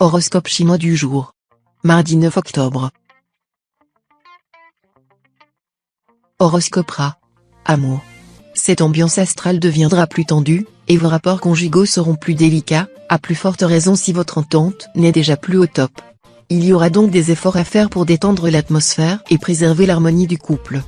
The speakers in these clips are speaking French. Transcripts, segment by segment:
Horoscope chinois du jour. Mardi 9 octobre. Horoscope Ra. Amour. Cette ambiance astrale deviendra plus tendue, et vos rapports conjugaux seront plus délicats, à plus forte raison si votre entente n'est déjà plus au top. Il y aura donc des efforts à faire pour détendre l'atmosphère et préserver l'harmonie du couple.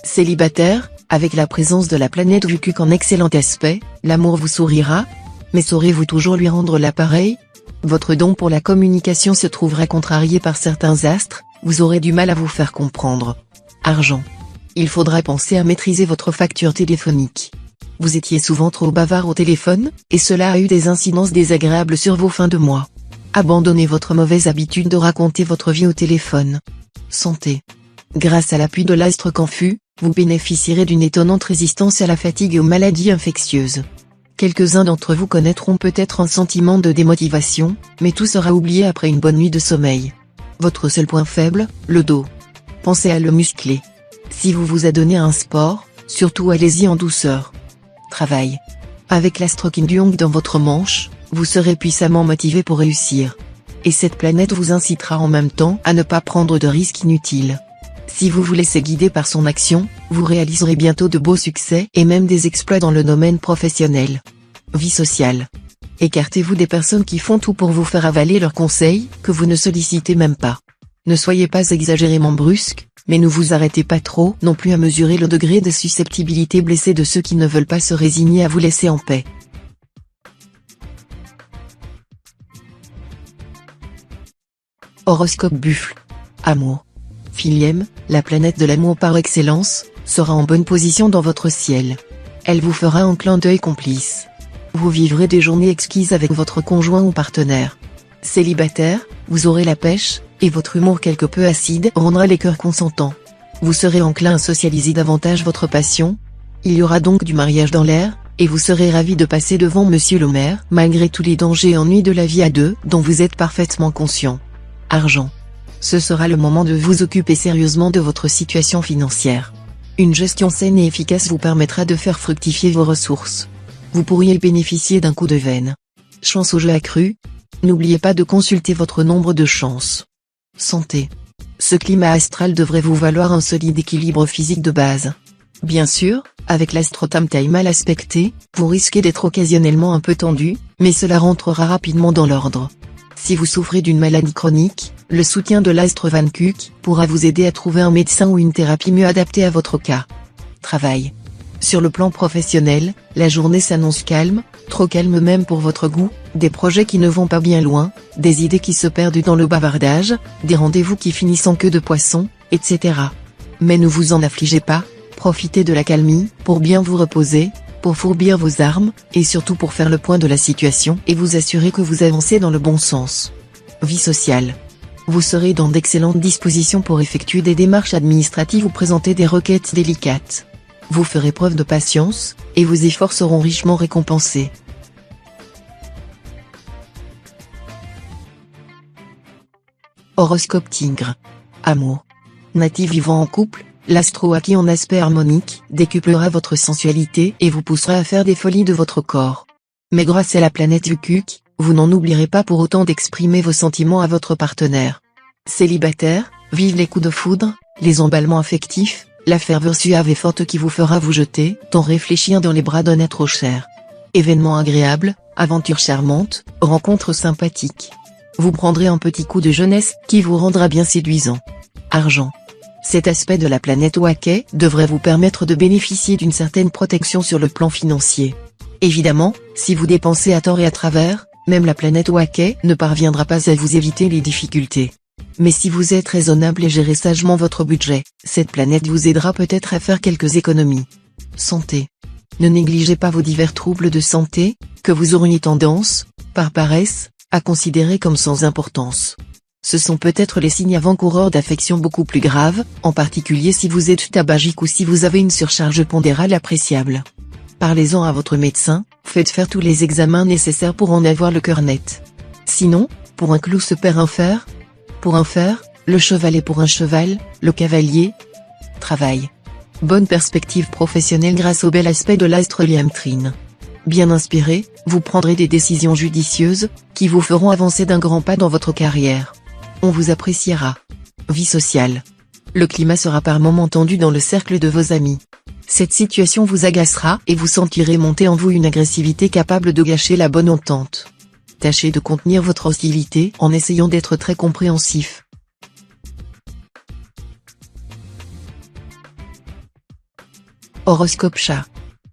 Célibataire, avec la présence de la planète Vucuc en excellent aspect, l'amour vous sourira, mais saurez-vous toujours lui rendre l'appareil ? Votre don pour la communication se trouvera contrarié par certains astres, vous aurez du mal à vous faire comprendre. Argent. Il faudra penser à maîtriser votre facture téléphonique. Vous étiez souvent trop bavard au téléphone, et cela a eu des incidences désagréables sur vos fins de mois. Abandonnez votre mauvaise habitude de raconter votre vie au téléphone. Santé. Grâce à l'appui de l'astre Canfu, vous bénéficierez d'une étonnante résistance à la fatigue et aux maladies infectieuses. Quelques-uns d'entre vous connaîtront peut-être un sentiment de démotivation, mais tout sera oublié après une bonne nuit de sommeil. Votre seul point faible, le dos. Pensez à le muscler. Si vous vous adonnez à un sport, surtout allez-y en douceur. Travail. Avec l'astre Kim Duong dans votre manche, vous serez puissamment motivé pour réussir. Et cette planète vous incitera en même temps à ne pas prendre de risques inutiles. Si vous vous laissez guider par son action, vous réaliserez bientôt de beaux succès et même des exploits dans le domaine professionnel. Vie sociale. Écartez-vous des personnes qui font tout pour vous faire avaler leurs conseils, que vous ne sollicitez même pas. Ne soyez pas exagérément brusque, mais ne vous arrêtez pas trop non plus à mesurer le degré de susceptibilité blessée de ceux qui ne veulent pas se résigner à vous laisser en paix. Horoscope Buffle. Amour. Philième, la planète de l'amour par excellence, sera en bonne position dans votre ciel. Elle vous fera un clin d'œil complice. Vous vivrez des journées exquises avec votre conjoint ou partenaire. Célibataire, vous aurez la pêche, et votre humour quelque peu acide rendra les cœurs consentants. Vous serez enclin à socialiser davantage votre passion. Il y aura donc du mariage dans l'air, et vous serez ravi de passer devant monsieur le maire, malgré tous les dangers et ennuis de la vie à deux, dont vous êtes parfaitement conscient. Argent. Ce sera le moment de vous occuper sérieusement de votre situation financière. Une gestion saine et efficace vous permettra de faire fructifier vos ressources. Vous pourriez bénéficier d'un coup de veine. Chance au jeu accru. N'oubliez pas de consulter votre nombre de chances. Santé. Ce climat astral devrait vous valoir un solide équilibre physique de base. Bien sûr, avec l'astre Tamtai mal aspecté, vous risquez d'être occasionnellement un peu tendu, mais cela rentrera rapidement dans l'ordre. Si vous souffrez d'une maladie chronique, le soutien de l'astre Vankuk pourra vous aider à trouver un médecin ou une thérapie mieux adaptée à votre cas. Travail. Sur le plan professionnel, la journée s'annonce calme, trop calme même pour votre goût, des projets qui ne vont pas bien loin, des idées qui se perdent dans le bavardage, des rendez-vous qui finissent en queue de poisson, etc. Mais ne vous en affligez pas, profitez de l'accalmie, pour bien vous reposer, pour fourbir vos armes, et surtout pour faire le point de la situation et vous assurer que vous avancez dans le bon sens. Vie sociale. Vous serez dans d'excellentes dispositions pour effectuer des démarches administratives ou présenter des requêtes délicates. Vous ferez preuve de patience, et vos efforts seront richement récompensés. Horoscope Tigre. Amour. Natif vivant en couple, l'astro acquis en aspect harmonique décuplera votre sensualité et vous poussera à faire des folies de votre corps. Mais grâce à la planète Vucuc, vous n'en oublierez pas pour autant d'exprimer vos sentiments à votre partenaire. Célibataire, vive les coups de foudre, les emballements affectifs, la ferveur suave et forte qui vous fera vous jeter, tant réfléchir dans les bras d'un être cher. Événements agréables, aventures charmantes, rencontres sympathiques. Vous prendrez un petit coup de jeunesse qui vous rendra bien séduisant. Argent. Cet aspect de la planète Waquet devrait vous permettre de bénéficier d'une certaine protection sur le plan financier. Évidemment, si vous dépensez à tort et à travers, même la planète Waquet ne parviendra pas à vous éviter les difficultés. Mais si vous êtes raisonnable et gérez sagement votre budget, cette planète vous aidera peut-être à faire quelques économies. Santé. Ne négligez pas vos divers troubles de santé, que vous auriez tendance, par paresse, à considérer comme sans importance. Ce sont peut-être les signes avant-coureurs d'affections beaucoup plus graves, en particulier si vous êtes tabagique ou si vous avez une surcharge pondérale appréciable. Parlez-en à votre médecin, faites faire tous les examens nécessaires pour en avoir le cœur net. Sinon, pour un clou se perd un fer. Pour un fer, le cheval est pour un cheval, le cavalier. Travail. Bonne perspective professionnelle grâce au bel aspect de l'astre Liam Trine. Bien inspiré, vous prendrez des décisions judicieuses, qui vous feront avancer d'un grand pas dans votre carrière. On vous appréciera. Vie sociale. Le climat sera par moments tendu dans le cercle de vos amis. Cette situation vous agacera et vous sentirez monter en vous une agressivité capable de gâcher la bonne entente. Tâchez de contenir votre hostilité en essayant d'être très compréhensif. Horoscope chat.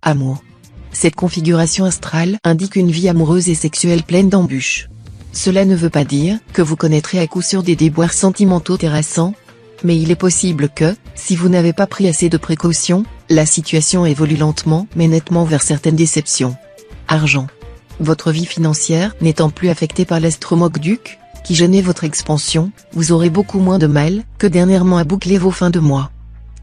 Amour. Cette configuration astrale indique une vie amoureuse et sexuelle pleine d'embûches. Cela ne veut pas dire que vous connaîtrez à coup sûr des déboires sentimentaux terrassants, mais il est possible que, si vous n'avez pas pris assez de précautions, la situation évolue lentement mais nettement vers certaines déceptions. Argent. Votre vie financière n'étant plus affectée par l'astromogduc, qui gênait votre expansion, vous aurez beaucoup moins de mal que dernièrement à boucler vos fins de mois.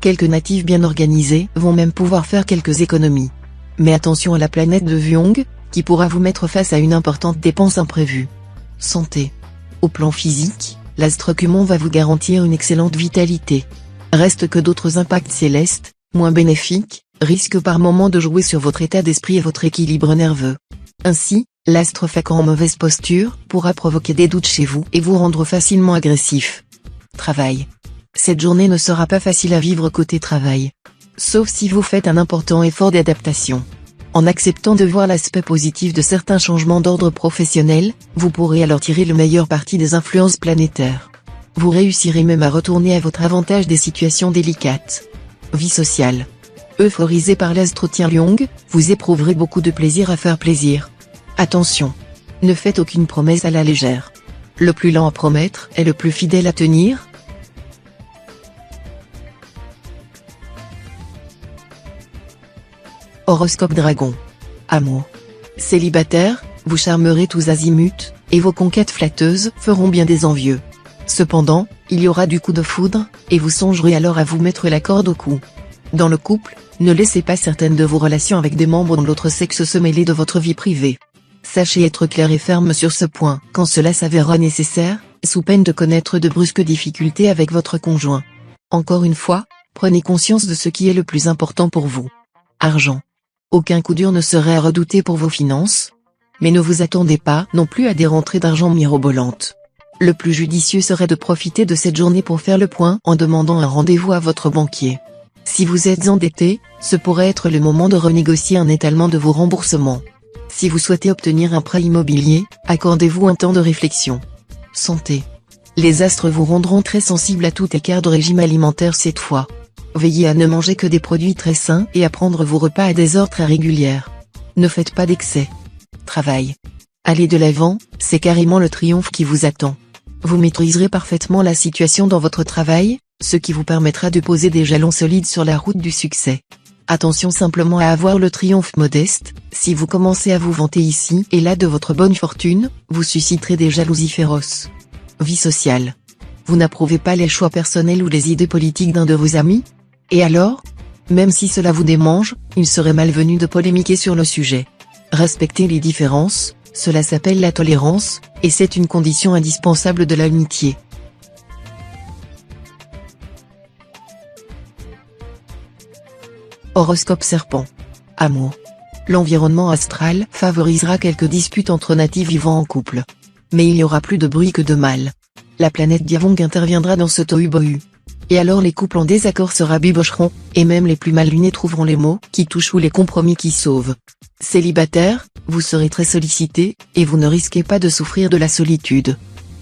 Quelques natifs bien organisés vont même pouvoir faire quelques économies. Mais attention à la planète de Vyong, qui pourra vous mettre face à une importante dépense imprévue. Santé. Au plan physique, l'Astrocumon va vous garantir une excellente vitalité. Reste que d'autres impacts célestes, moins bénéfiques, risquent par moments de jouer sur votre état d'esprit et votre équilibre nerveux. Ainsi, l'astre en mauvaise posture pourra provoquer des doutes chez vous et vous rendre facilement agressif. Travail. Cette journée ne sera pas facile à vivre côté travail. Sauf si vous faites un important effort d'adaptation. En acceptant de voir l'aspect positif de certains changements d'ordre professionnel, vous pourrez alors tirer le meilleur parti des influences planétaires. Vous réussirez même à retourner à votre avantage des situations délicates. Vie sociale. Euphorisé par l'astre Tianliong, vous éprouverez beaucoup de plaisir à faire plaisir. Attention. Ne faites aucune promesse à la légère. Le plus lent à promettre est le plus fidèle à tenir. Horoscope Dragon. Amour. Célibataire, vous charmerez tous azimuts, et vos conquêtes flatteuses feront bien des envieux. Cependant, il y aura du coup de foudre, et vous songerez alors à vous mettre la corde au cou. Dans le couple, ne laissez pas certaines de vos relations avec des membres de l'autre sexe se mêler de votre vie privée. Sachez être clair et ferme sur ce point quand cela s'avérera nécessaire, sous peine de connaître de brusques difficultés avec votre conjoint. Encore une fois, prenez conscience de ce qui est le plus important pour vous. Argent. Aucun coup dur ne serait à redouter pour vos finances. Mais ne vous attendez pas non plus à des rentrées d'argent mirobolantes. Le plus judicieux serait de profiter de cette journée pour faire le point en demandant un rendez-vous à votre banquier. Si vous êtes endetté, ce pourrait être le moment de renégocier un étalement de vos remboursements. Si vous souhaitez obtenir un prêt immobilier, accordez-vous un temps de réflexion. Santé. Les astres vous rendront très sensible à tout écart de régime alimentaire cette fois. Veillez à ne manger que des produits très sains et à prendre vos repas à des heures très régulières. Ne faites pas d'excès. Travail. Allez de l'avant, c'est carrément le triomphe qui vous attend. Vous maîtriserez parfaitement la situation dans votre travail, ce qui vous permettra de poser des jalons solides sur la route du succès. Attention simplement à avoir le triomphe modeste, si vous commencez à vous vanter ici et là de votre bonne fortune, vous susciterez des jalousies féroces. Vie sociale. Vous n'approuvez pas les choix personnels ou les idées politiques d'un de vos amis ? Et alors ? Même si cela vous démange, il serait malvenu de polémiquer sur le sujet. Respectez les différences, cela s'appelle la tolérance, et c'est une condition indispensable de l'amitié. Horoscope Serpent. Amour. L'environnement astral favorisera quelques disputes entre natifs vivant en couple. Mais il y aura plus de bruit que de mal. La planète Diavong interviendra dans ce tohu-bohu. Et alors les couples en désaccord se rabibocheront, et même les plus mal lunés trouveront les mots qui touchent ou les compromis qui sauvent. Célibataire, vous serez très sollicité, et vous ne risquez pas de souffrir de la solitude.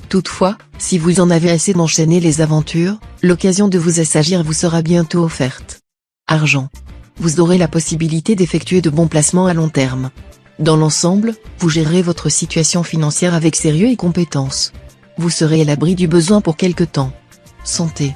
Toutefois, si vous en avez assez d'enchaîner les aventures, l'occasion de vous assagir vous sera bientôt offerte. Argent. Vous aurez la possibilité d'effectuer de bons placements à long terme. Dans l'ensemble, vous gérerez votre situation financière avec sérieux et compétence. Vous serez à l'abri du besoin pour quelque temps. Santé.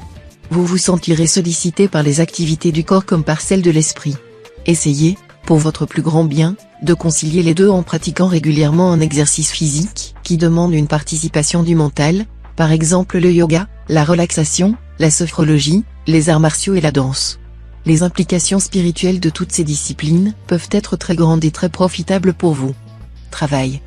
Vous vous sentirez sollicité par les activités du corps comme par celles de l'esprit. Essayez, pour votre plus grand bien, de concilier les deux en pratiquant régulièrement un exercice physique qui demande une participation du mental, par exemple le yoga, la relaxation, la sophrologie, les arts martiaux et la danse. Les implications spirituelles de toutes ces disciplines peuvent être très grandes et très profitables pour vous. Travail.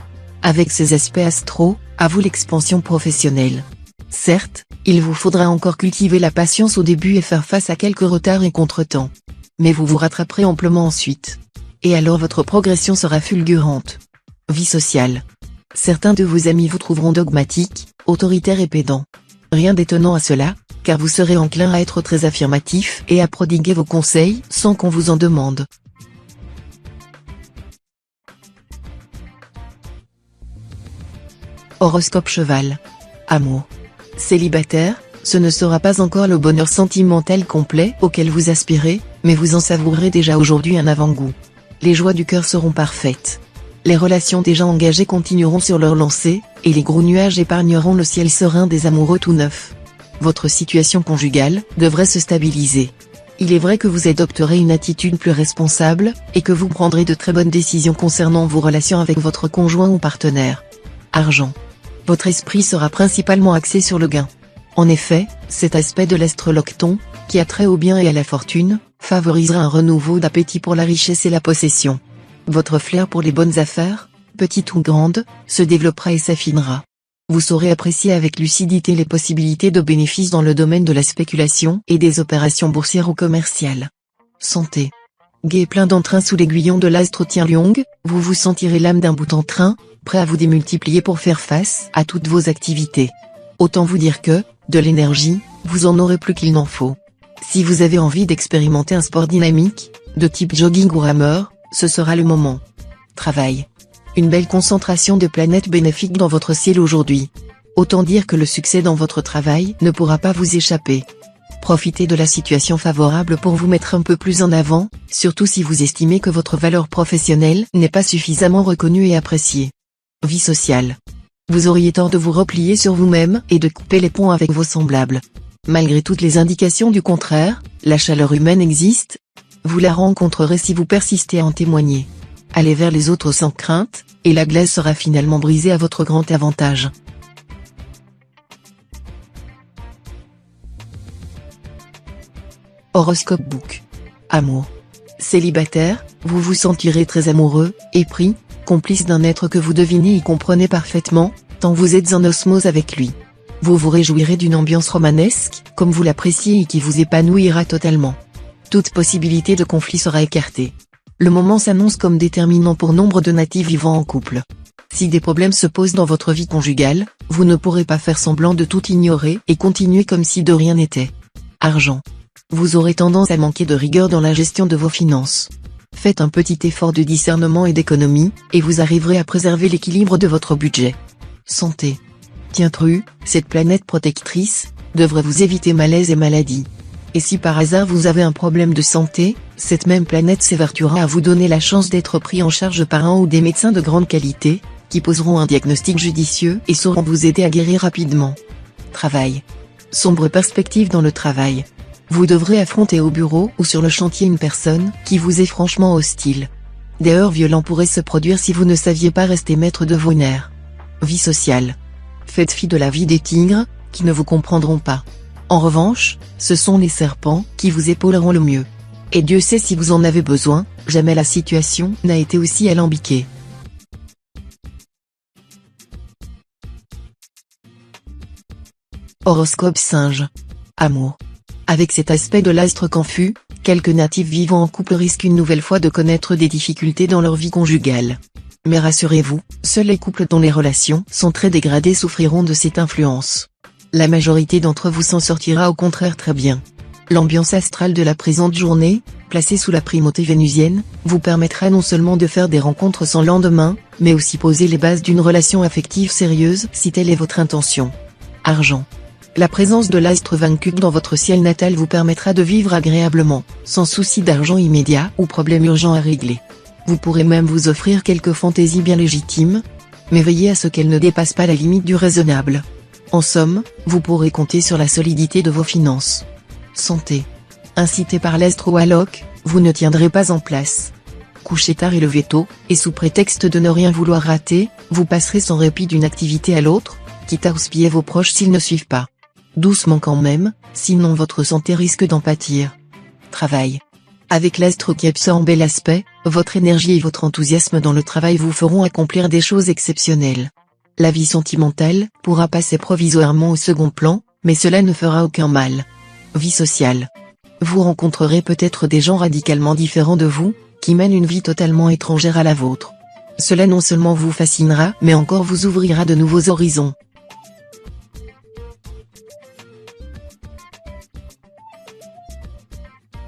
Avec ces aspects astro, à vous l'expansion professionnelle. Certes, il vous faudra encore cultiver la patience au début et faire face à quelques retards et contretemps. Mais vous vous rattraperez amplement ensuite. Et alors votre progression sera fulgurante. Vie sociale. Certains de vos amis vous trouveront dogmatiques, autoritaires et pédants. Rien d'étonnant à cela, car vous serez enclin à être très affirmatif et à prodiguer vos conseils sans qu'on vous en demande. Horoscope Cheval. Amour. Célibataire, ce ne sera pas encore le bonheur sentimental complet auquel vous aspirez, mais vous en savourez déjà aujourd'hui un avant-goût. Les joies du cœur seront parfaites. Les relations déjà engagées continueront sur leur lancée, et les gros nuages épargneront le ciel serein des amoureux tout neufs. Votre situation conjugale devrait se stabiliser. Il est vrai que vous adopterez une attitude plus responsable, et que vous prendrez de très bonnes décisions concernant vos relations avec votre conjoint ou partenaire. Argent. Votre esprit sera principalement axé sur le gain. En effet, cet aspect de l'astre Locton, qui a trait au bien et à la fortune, favorisera un renouveau d'appétit pour la richesse et la possession. Votre flair pour les bonnes affaires, petites ou grandes, se développera et s'affinera. Vous saurez apprécier avec lucidité les possibilités de bénéfices dans le domaine de la spéculation et des opérations boursières ou commerciales. Santé. Gai et plein d'entrain sous l'aiguillon de l'astre Tianliong, vous vous sentirez l'âme d'un bout en train, prêt à vous démultiplier pour faire face à toutes vos activités. Autant vous dire que, de l'énergie, vous en aurez plus qu'il n'en faut. Si vous avez envie d'expérimenter un sport dynamique, de type jogging ou rameur, ce sera le moment. Travail. Une belle concentration de planètes bénéfiques dans votre ciel aujourd'hui. Autant dire que le succès dans votre travail ne pourra pas vous échapper. Profitez de la situation favorable pour vous mettre un peu plus en avant, surtout si vous estimez que votre valeur professionnelle n'est pas suffisamment reconnue et appréciée. Vie sociale. Vous auriez tort de vous replier sur vous-même et de couper les ponts avec vos semblables. Malgré toutes les indications du contraire, la chaleur humaine existe. Vous la rencontrerez si vous persistez à en témoigner. Allez vers les autres sans crainte, et la glace sera finalement brisée à votre grand avantage. Horoscope Book. Amour. Célibataire, vous vous sentirez très amoureux, épris, complice d'un être que vous devinez et comprenez parfaitement, tant vous êtes en osmose avec lui. Vous vous réjouirez d'une ambiance romanesque, comme vous l'appréciez et qui vous épanouira totalement. Toute possibilité de conflit sera écartée. Le moment s'annonce comme déterminant pour nombre de natifs vivant en couple. Si des problèmes se posent dans votre vie conjugale, vous ne pourrez pas faire semblant de tout ignorer et continuer comme si de rien n'était. Argent. Vous aurez tendance à manquer de rigueur dans la gestion de vos finances. Faites un petit effort de discernement et d'économie, et vous arriverez à préserver l'équilibre de votre budget. Santé. Tiens-tru, cette planète protectrice devrait vous éviter malaise et maladie. Et si par hasard vous avez un problème de santé, cette même planète s'évertuera à vous donner la chance d'être pris en charge par un ou des médecins de grande qualité, qui poseront un diagnostic judicieux et sauront vous aider à guérir rapidement. Travail. Sombre perspective dans le travail. Vous devrez affronter au bureau ou sur le chantier une personne qui vous est franchement hostile. Des heurts violents pourraient se produire si vous ne saviez pas rester maître de vos nerfs. Vie sociale. Faites fi de la vie des tigres, qui ne vous comprendront pas. En revanche, ce sont les serpents qui vous épauleront le mieux. Et Dieu sait si vous en avez besoin, jamais la situation n'a été aussi alambiquée. Horoscope Singe. Amour. Avec cet aspect de l'astre confus, quelques natifs vivant en couple risquent une nouvelle fois de connaître des difficultés dans leur vie conjugale. Mais rassurez-vous, seuls les couples dont les relations sont très dégradées souffriront de cette influence. La majorité d'entre vous s'en sortira au contraire très bien. L'ambiance astrale de la présente journée, placée sous la primauté vénusienne, vous permettra non seulement de faire des rencontres sans lendemain, mais aussi poser les bases d'une relation affective sérieuse si telle est votre intention. Argent. La présence de l'astre vaincu dans votre ciel natal vous permettra de vivre agréablement, sans souci d'argent immédiat ou problème urgent à régler. Vous pourrez même vous offrir quelques fantaisies bien légitimes, mais veillez à ce qu'elles ne dépassent pas la limite du raisonnable. En somme, vous pourrez compter sur la solidité de vos finances. Santé. Incité par l'astre Walloc, vous ne tiendrez pas en place. Couché tard et levé tôt, et sous prétexte de ne rien vouloir rater, vous passerez sans répit d'une activité à l'autre, quitte à houspiller vos proches s'ils ne suivent pas. Doucement quand même, sinon votre santé risque d'en pâtir. Travail. Avec l'astre qui absorbe bel aspect, votre énergie et votre enthousiasme dans le travail vous feront accomplir des choses exceptionnelles. La vie sentimentale pourra passer provisoirement au second plan, mais cela ne fera aucun mal. Vie sociale. Vous rencontrerez peut-être des gens radicalement différents de vous, qui mène une vie totalement étrangère à la vôtre. Cela non seulement vous fascinera, mais encore vous ouvrira de nouveaux horizons.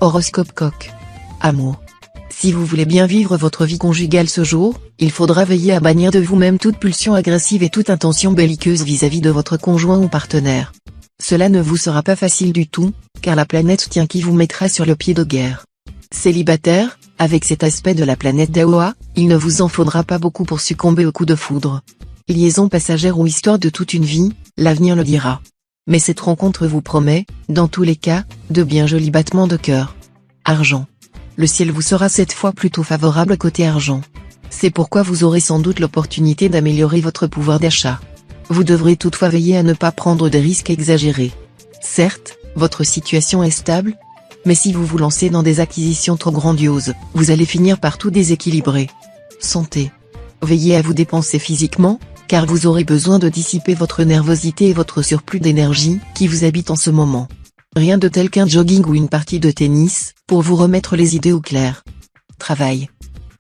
Horoscope Coq. Amour. Si vous voulez bien vivre votre vie conjugale ce jour, il faudra veiller à bannir de vous-même toute pulsion agressive et toute intention belliqueuse vis-à-vis de votre conjoint ou partenaire. Cela ne vous sera pas facile du tout, car la planète tient qui vous mettra sur le pied de guerre. Célibataire, avec cet aspect de la planète d'Aoa, il ne vous en faudra pas beaucoup pour succomber au coup de foudre. Liaison passagère ou histoire de toute une vie, l'avenir le dira. Mais cette rencontre vous promet, dans tous les cas, de bien jolis battements de cœur. Argent. Le ciel vous sera cette fois plutôt favorable côté argent. C'est pourquoi vous aurez sans doute l'opportunité d'améliorer votre pouvoir d'achat. Vous devrez toutefois veiller à ne pas prendre des risques exagérés. Certes, votre situation est stable, mais si vous vous lancez dans des acquisitions trop grandioses, vous allez finir par tout déséquilibrer. Santé. Veillez à vous dépenser physiquement, car vous aurez besoin de dissiper votre nervosité et votre surplus d'énergie, qui vous habite en ce moment. Rien de tel qu'un jogging ou une partie de tennis, pour vous remettre les idées au clair. Travail.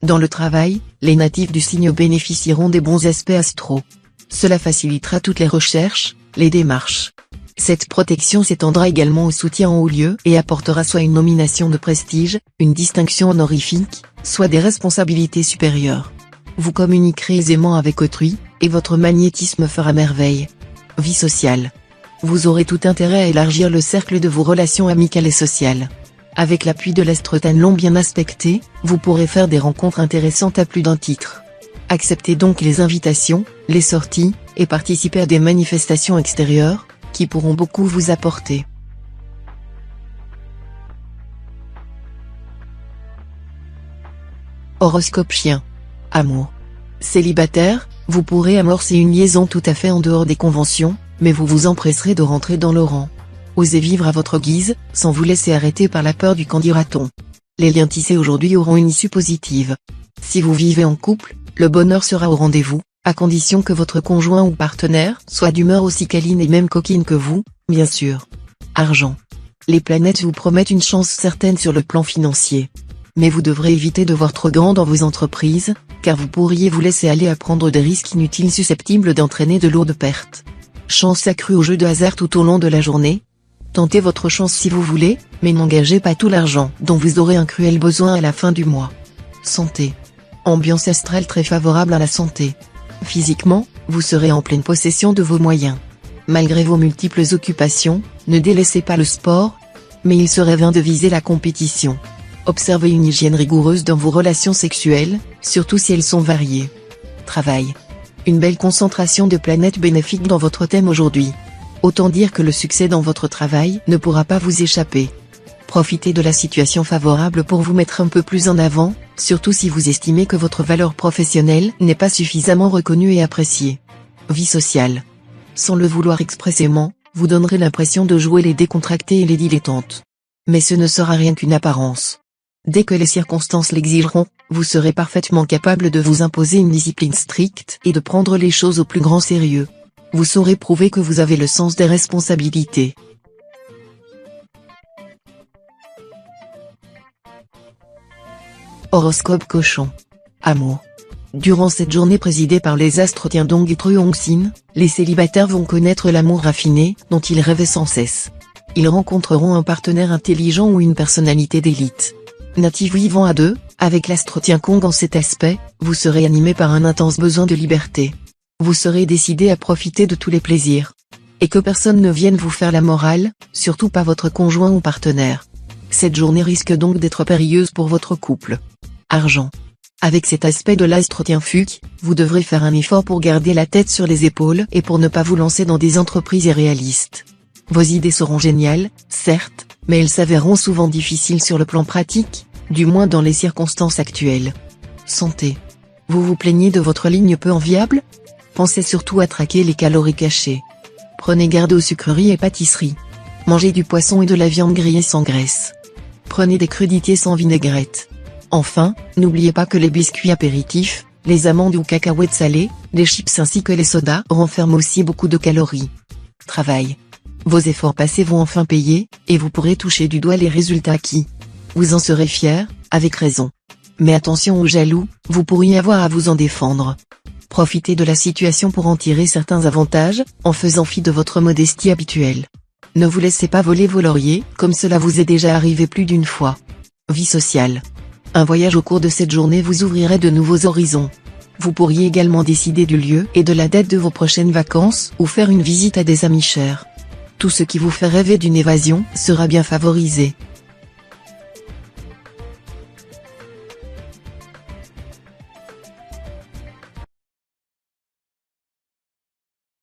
Dans le travail, les natifs du signe bénéficieront des bons aspects astro. Cela facilitera toutes les recherches, les démarches. Cette protection s'étendra également au soutien en haut lieu et apportera soit une nomination de prestige, une distinction honorifique, soit des responsabilités supérieures. Vous communiquerez aisément avec autrui, et votre magnétisme fera merveille. Vie sociale. Vous aurez tout intérêt à élargir le cercle de vos relations amicales et sociales. Avec l'appui de l'astrotanlon bien aspecté, vous pourrez faire des rencontres intéressantes à plus d'un titre. Acceptez donc les invitations, les sorties, et participez à des manifestations extérieures, qui pourront beaucoup vous apporter. Horoscope Chien. Amour. Célibataire, vous pourrez amorcer une liaison tout à fait en dehors des conventions, mais vous vous empresserez de rentrer dans le rang. Osez vivre à votre guise, sans vous laisser arrêter par la peur du qu'en dira-t-on. Les liens tissés aujourd'hui auront une issue positive. Si vous vivez en couple, le bonheur sera au rendez-vous, à condition que votre conjoint ou partenaire soit d'humeur aussi câline et même coquine que vous, bien sûr. Argent. Les planètes vous promettent une chance certaine sur le plan financier. Mais vous devrez éviter de voir trop grand dans vos entreprises, car vous pourriez vous laisser aller à prendre des risques inutiles susceptibles d'entraîner de lourdes pertes. Chance accrue au jeu de hasard tout au long de la journée. Tentez votre chance si vous voulez, mais n'engagez pas tout l'argent dont vous aurez un cruel besoin à la fin du mois. Santé. Ambiance astrale très favorable à la santé. Physiquement, vous serez en pleine possession de vos moyens. Malgré vos multiples occupations, ne délaissez pas le sport, mais il serait vain de viser la compétition. Observez une hygiène rigoureuse dans vos relations sexuelles, surtout si elles sont variées. Travail. Une belle concentration de planètes bénéfiques dans votre thème aujourd'hui. Autant dire que le succès dans votre travail ne pourra pas vous échapper. Profitez de la situation favorable pour vous mettre un peu plus en avant, surtout si vous estimez que votre valeur professionnelle n'est pas suffisamment reconnue et appréciée. Vie sociale. Sans le vouloir expressément, vous donnerez l'impression de jouer les décontractés et les dilettantes. Mais ce ne sera rien qu'une apparence. Dès que les circonstances l'exigeront, vous serez parfaitement capable de vous imposer une discipline stricte et de prendre les choses au plus grand sérieux. Vous saurez prouver que vous avez le sens des responsabilités. Horoscope Cochon. Amour. Durant cette journée présidée par les astres Tiandong et Truongsin, les célibataires vont connaître l'amour raffiné dont ils rêvaient sans cesse. Ils rencontreront un partenaire intelligent ou une personnalité d'élite. Natif vivant à deux, avec l'astre Tiankong en cet aspect, vous serez animé par un intense besoin de liberté. Vous serez décidé à profiter de tous les plaisirs. Et que personne ne vienne vous faire la morale, surtout pas votre conjoint ou partenaire. Cette journée risque donc d'être périlleuse pour votre couple. Argent. Avec cet aspect de l'astre Tianfuc, vous devrez faire un effort pour garder la tête sur les épaules et pour ne pas vous lancer dans des entreprises irréalistes. Vos idées seront géniales, certes, mais elles s'avéreront souvent difficiles sur le plan pratique, du moins dans les circonstances actuelles. Santé. Vous vous plaignez de votre ligne peu enviable ? Pensez surtout à traquer les calories cachées. Prenez garde aux sucreries et pâtisseries. Mangez du poisson et de la viande grillée sans graisse. Prenez des crudités sans vinaigrette. Enfin, n'oubliez pas que les biscuits apéritifs, les amandes ou cacahuètes salées, les chips ainsi que les sodas renferment aussi beaucoup de calories. Travail. Vos efforts passés vont enfin payer, et vous pourrez toucher du doigt les résultats acquis. Vous en serez fier, avec raison. Mais attention aux jaloux, vous pourriez avoir à vous en défendre. Profitez de la situation pour en tirer certains avantages, en faisant fi de votre modestie habituelle. Ne vous laissez pas voler vos lauriers, comme cela vous est déjà arrivé plus d'une fois. Vie sociale. Un voyage au cours de cette journée vous ouvrirait de nouveaux horizons. Vous pourriez également décider du lieu et de la date de vos prochaines vacances ou faire une visite à des amis chers. Tout ce qui vous fait rêver d'une évasion sera bien favorisé.